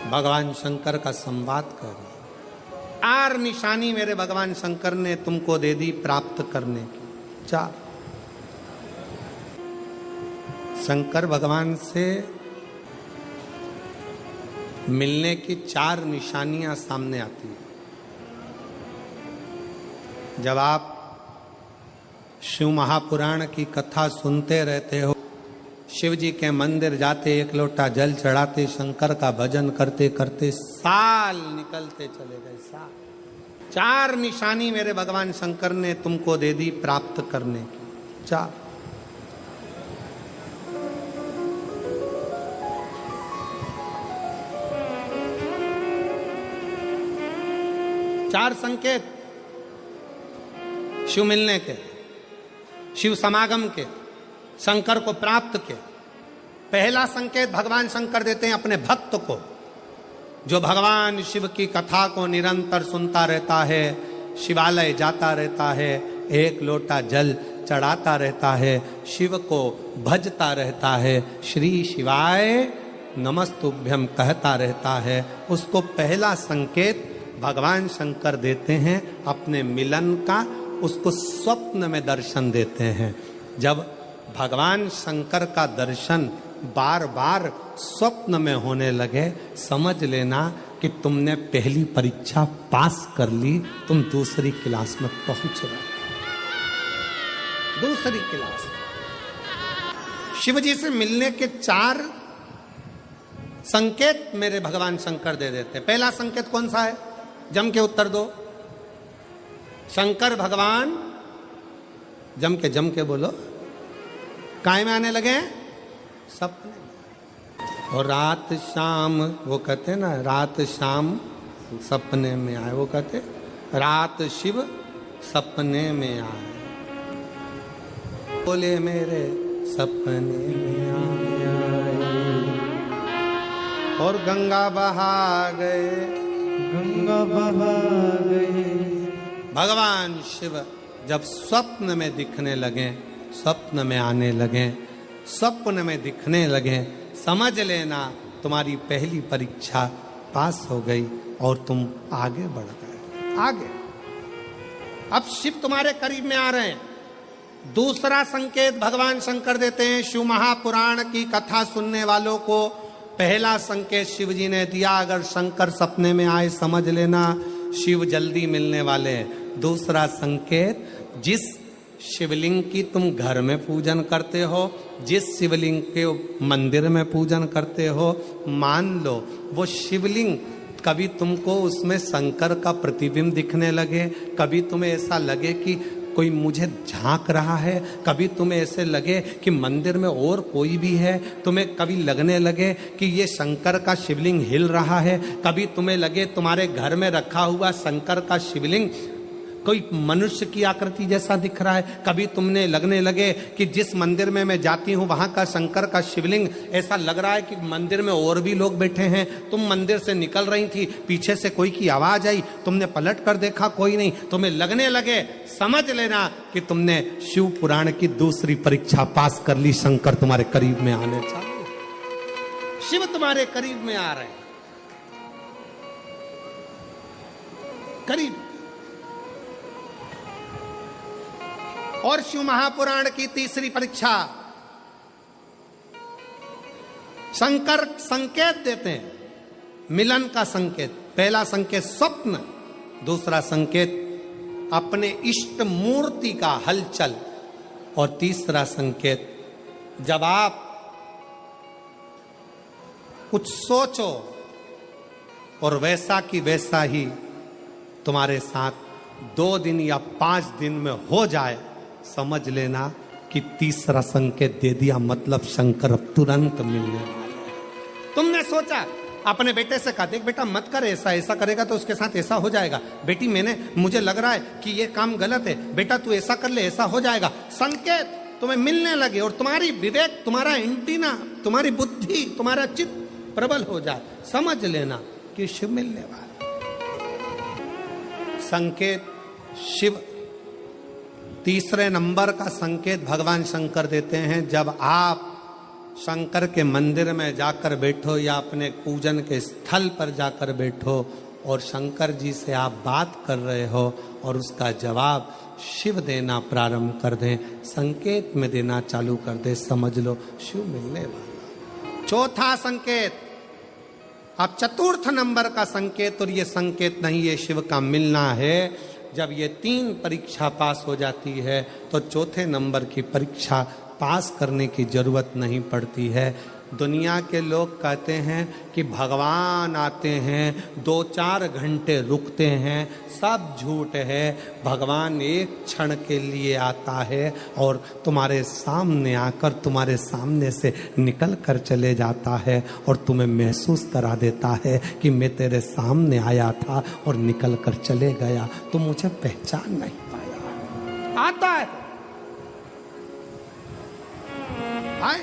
भगवान शंकर का संवाद कर रहे। 4 निशानी मेरे भगवान शंकर ने तुमको दे दी प्राप्त करने की। 4 शंकर भगवान से मिलने की 4 निशानियां सामने आती है। जब आप शिव महापुराण की कथा सुनते रहते हो, शिव जी के मंदिर जाते, 1 लोटा जल चढ़ाते, शंकर का भजन करते करते साल निकलते चले गए। साल। 4 निशानी मेरे भगवान शंकर ने तुमको दे दी प्राप्त करने की। 4 संकेत शिव मिलने के, शिव समागम के, शंकर को प्राप्त के। पहला संकेत भगवान शंकर देते हैं अपने भक्त को, जो भगवान शिव की कथा को निरंतर सुनता रहता है, शिवालय जाता रहता है, 1 लोटा जल चढ़ाता रहता है, शिव को भजता रहता है, श्री शिवाय नमस्तुभ्यम कहता रहता है। उसको पहला संकेत भगवान शंकर देते हैं अपने मिलन का, उसको स्वप्न में दर्शन देते हैं। जब भगवान शंकर का दर्शन बार बार स्वप्न में होने लगे, समझ लेना कि तुमने पहली परीक्षा पास कर ली, तुम दूसरी क्लास में पहुंच रहे। दूसरी क्लास। शिव जी से मिलने के 4 संकेत मेरे भगवान शंकर दे देते। पहला संकेत कौन सा है? जम के उत्तर दो। शंकर भगवान जम के बोलो। काय में आने लगे? सपने। और रात शाम, वो कहते ना, रात शाम सपने में आए। वो कहते रात शिव सपने में आए, बोले मेरे सपने में आए। और गंगा बहा गए, गंगा बहा गए। भगवान शिव जब स्वप्न में दिखने लगे, स्वप्न में आने लगे, स्वप्न में दिखने लगे, समझ लेना तुम्हारी पहली परीक्षा पास हो गई और तुम आगे बढ़ गए। आगे अब शिव तुम्हारे करीब में आ रहे हैं। दूसरा संकेत भगवान शंकर देते हैं शिव महापुराण की कथा सुनने वालों को। पहला संकेत शिव जी ने दिया, अगर शंकर सपने में आए समझ लेना शिव जल्दी मिलने वाले हैं। दूसरा संकेत, जिस शिवलिंग की तुम घर में पूजन करते हो, जिस शिवलिंग के मंदिर में पूजन करते हो, मान लो वो शिवलिंग कभी तुमको उसमें शंकर का प्रतिबिंब दिखने लगे, कभी तुम्हें ऐसा लगे कि कोई मुझे झांक रहा है, कभी तुम्हें ऐसे लगे कि मंदिर में और कोई भी है, तुम्हें कभी लगने लगे कि ये शंकर का शिवलिंग हिल रहा है, कभी तुम्हें लगे तुम्हारे घर में रखा हुआ शंकर का शिवलिंग कोई मनुष्य की आकृति जैसा दिख रहा है, कभी तुमने लगने लगे कि जिस मंदिर में मैं जाती हूँ वहां का शंकर का शिवलिंग ऐसा लग रहा है कि मंदिर में और भी लोग बैठे हैं। तुम मंदिर से निकल रही थी, पीछे से कोई की आवाज आई, तुमने पलट कर देखा कोई नहीं, तुम्हें लगने लगे, समझ लेना कि तुमने शिव पुराण की दूसरी परीक्षा पास कर ली। शंकर तुम्हारे करीब में आने चाहिए, शिव तुम्हारे करीब में आ रहे हैं, करीब। और शिव महापुराण की तीसरी परीक्षा, शंकर संकेत देते हैं मिलन का संकेत। पहला संकेत स्वप्न, दूसरा संकेत अपने इष्ट मूर्ति का हलचल, और तीसरा संकेत जब आप कुछ सोचो और वैसा की वैसा ही तुम्हारे साथ 2 दिन या 5 दिन में हो जाए, समझ लेना कि तीसरा संकेत दे दिया, मतलब शंकर अब तुरंत मिलने वाले हैं। तुमने सोचा, अपने बेटे से कहा, देख बेटा मत कर ऐसा, ऐसा करेगा तो उसके साथ ऐसा हो जाएगा। बेटी मुझे लग रहा है कि ये काम गलत है, बेटा तू ऐसा कर ले, ऐसा हो जाएगा। संकेत तुम्हें मिलने लगे और तुम्हारी विवेक, तुम्हारा एंटीना, तुम्हारी बुद्धि, तुम्हारा चित्त प्रबल हो जाए, समझ लेना कि शिव मिलने वाला। संकेत शिव। तीसरे नंबर का संकेत भगवान शंकर देते हैं, जब आप शंकर के मंदिर में जाकर बैठो या अपने पूजन के स्थल पर जाकर बैठो और शंकर जी से आप बात कर रहे हो और उसका जवाब शिव देना प्रारंभ कर दें, संकेत में देना चालू कर दे, समझ लो शिव मिलने वाला। चौथा संकेत, अब चतुर्थ नंबर का संकेत, और ये संकेत नहीं, ये शिव का मिलना है। जब ये 3 परीक्षा पास हो जाती है तो चौथे नंबर की परीक्षा पास करने की जरूरत नहीं पड़ती है। दुनिया के लोग कहते हैं कि भगवान आते हैं 2-4 घंटे रुकते हैं, सब झूठ है। भगवान एक क्षण के लिए आता है और तुम्हारे सामने आकर तुम्हारे सामने से निकल कर चले जाता है और तुम्हें महसूस करा देता है कि मैं तेरे सामने आया था और निकल कर चले गया, तुम मुझे पहचान नहीं पाया। आता है, आए।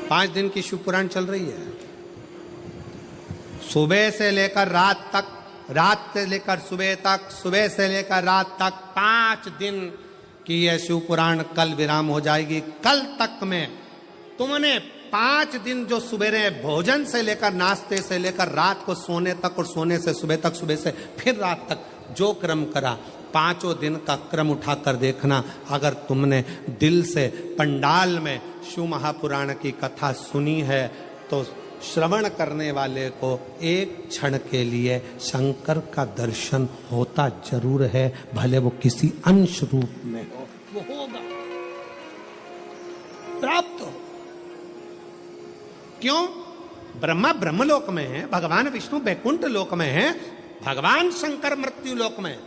पांच दिन की शिवपुराण चल रही है, सुबह से लेकर रात तक, रात से लेकर सुबह तक, सुबह से लेकर रात तक 5 दिन की यह शिवपुराण कल विराम हो जाएगी। कल तक में तुमने 5 दिन जो सुबह भोजन से लेकर, नाश्ते से लेकर रात को सोने तक और सोने से सुबह तक, सुबह से फिर रात तक जो क्रम करा, 5 दिन का क्रम उठाकर देखना। अगर तुमने दिल से पंडाल में शिव महापुराण की कथा सुनी है तो श्रवण करने वाले को एक क्षण के लिए शंकर का दर्शन होता जरूर है, भले वो किसी अंश रूप में हो, वो होगा, प्राप्त हो। क्यों? ब्रह्मा ब्रह्मलोक में है, भगवान विष्णु बैकुंठ लोक में है, भगवान शंकर मृत्यु लोक में।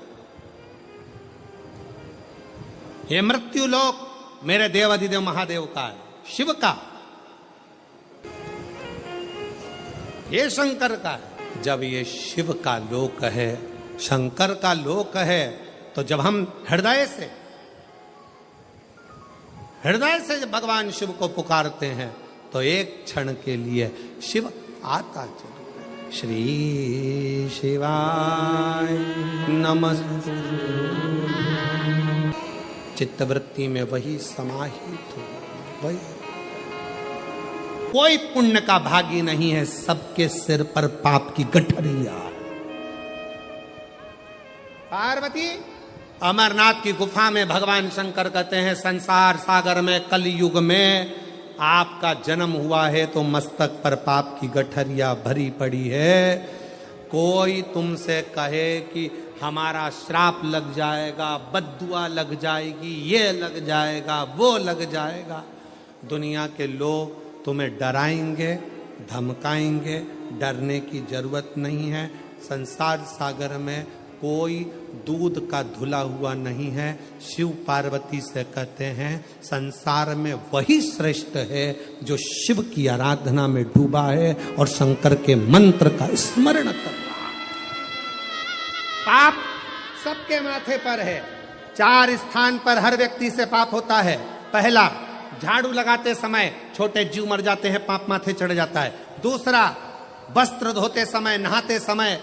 ये मृत्यु लोक मेरे देवाधिदेव महादेव का है, शिव का, ये शंकर का है। जब ये शिव का लोक है, शंकर का लोक है, तो जब हम हृदय से भगवान शिव को पुकारते हैं तो एक क्षण के लिए शिव आता जरूर है। श्री शिवाय नमस्तु, चित्तवृत्ति में वही समाहित हो, वही। कोई पुण्य का भागी नहीं है, सबके सिर पर पाप की गठरिया। पार्वती अमरनाथ की गुफा में भगवान शंकर कहते हैं, संसार सागर में कलयुग में आपका जन्म हुआ है तो मस्तक पर पाप की गठरिया भरी पड़ी है। कोई तुमसे कहे कि हमारा श्राप लग जाएगा, बद्दुआ लग जाएगी, ये लग जाएगा, वो लग जाएगा, दुनिया के लोग तुम्हें डराएंगे, धमकाएंगे, डरने की जरूरत नहीं है। संसार सागर में कोई दूध का धुला हुआ नहीं है। शिव पार्वती से कहते हैं, संसार में वही श्रेष्ठ है जो शिव की आराधना में डूबा है और शंकर के मंत्र का स्मरण कर रहा है। पाप सबके माथे पर है। 4 स्थान पर हर व्यक्ति से पाप होता है। पहला, झाड़ू लगाते समय छोटे जीव मर जाते हैं, पाप माथे चढ़ जाता है। दूसरा, वस्त्र धोते समय, नहाते समय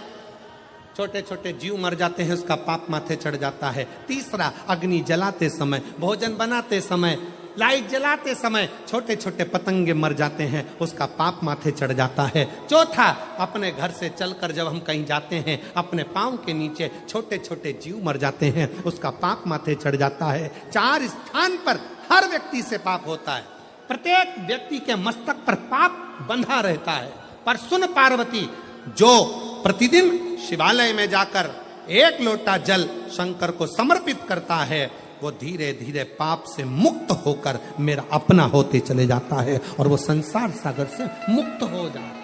छोटे छोटे जीव मर जाते हैं, उसका पाप माथे चढ़ जाता है। तीसरा, अग्नि जलाते समय, भोजन बनाते समय, लाइट जलाते समय छोटे छोटे पतंगे मर जाते हैं, उसका पाप माथे चढ़ जाता है। चौथा, अपने घर से चलकर जब हम कहीं जाते हैं, अपने पांव के नीचे छोटे छोटे जीव मर जाते हैं, उसका पाप माथे चढ़ जाता है। 4 स्थान पर हर व्यक्ति से पाप होता है। प्रत्येक व्यक्ति के मस्तक पर पाप बंधा रहता है। पर सुन पार्वती, जो प्रतिदिन शिवालय में जाकर 1 लोटा जल शंकर को समर्पित करता है, वो धीरे धीरे पाप से मुक्त होकर मेरा अपना होते चले जाता है और वो संसार सागर से मुक्त हो जाता है।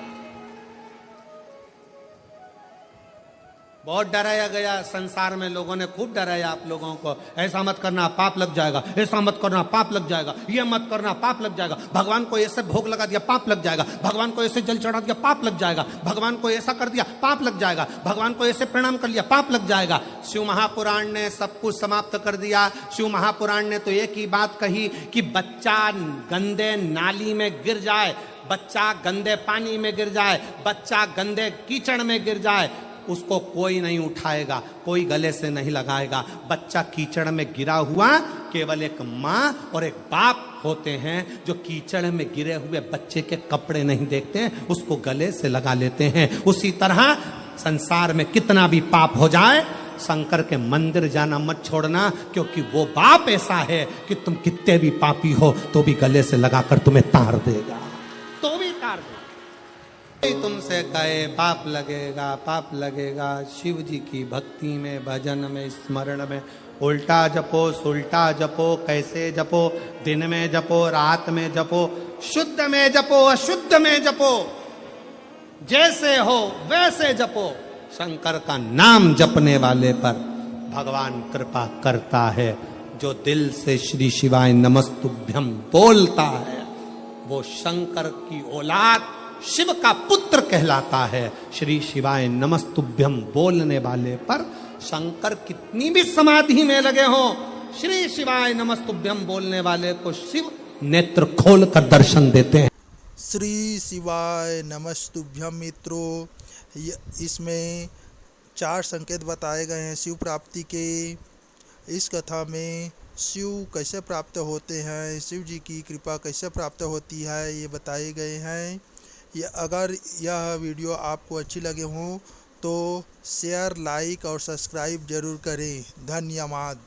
बहुत डराया गया संसार में, लोगों ने खूब डराया आप लोगों को, ऐसा मत करना पाप लग जाएगा, ऐसा मत करना पाप लग जाएगा, ये मत करना पाप लग जाएगा, भगवान को ऐसे भोग लगा दिया पाप लग जाएगा, भगवान को ऐसे जल चढ़ा दिया पाप लग जाएगा, भगवान को ऐसा कर दिया पाप लग जाएगा, भगवान को ऐसे प्रणाम कर लिया पाप लग जाएगा। शिव महापुराण ने सब कुछ समाप्त कर दिया। शिव महापुराण ने तो एक ही बात कही कि बच्चा गंदे नाली में गिर जाए, बच्चा गंदे पानी में गिर जाए, बच्चा गंदे कीचड़ में गिर जाए, उसको कोई नहीं उठाएगा, कोई गले से नहीं लगाएगा। बच्चा कीचड़ में गिरा हुआ, केवल एक माँ और एक बाप होते हैं जो कीचड़ में गिरे हुए बच्चे के कपड़े नहीं देखते हैं, उसको गले से लगा लेते हैं। उसी तरह संसार में कितना भी पाप हो जाए, शंकर के मंदिर जाना मत छोड़ना, क्योंकि वो बाप ऐसा है कि तुम कितने भी पापी हो तो भी गले से लगाकर तुम्हें तार देगा, तो भी तार देगा। तुमसे कहे पाप लगेगा, पाप लगेगा, शिव जी की भक्ति में, भजन में, स्मरण में उल्टा जपो, सुल्टा जपो, कैसे जपो, दिन में जपो, रात में जपो, शुद्ध में जपो, अशुद्ध में जपो, जैसे हो वैसे जपो। शंकर का नाम जपने वाले पर भगवान कृपा करता है। जो दिल से श्री शिवाय नमस्तुभ्यम बोलता है वो शंकर की औलाद, शिव का पुत्र कहलाता है। श्री शिवाय नमस्तुभ्यम बोलने वाले पर शंकर कितनी भी समाधि में लगे हो, श्री शिवाय नमस्तुभ्यम बोलने वाले को शिव नेत्र खोल कर दर्शन देते हैं। श्री शिवाय नमस्तुभ्यम मित्रों, इसमें 4 संकेत बताए गए हैं शिव प्राप्ति के। इस कथा में शिव कैसे प्राप्त होते हैं, शिव जी की कृपा कैसे प्राप्त होती है, ये बताए गए हैं। अगर यह वीडियो आपको अच्छी लगे हो तो शेयर, लाइक और सब्सक्राइब जरूर करें। धन्यवाद।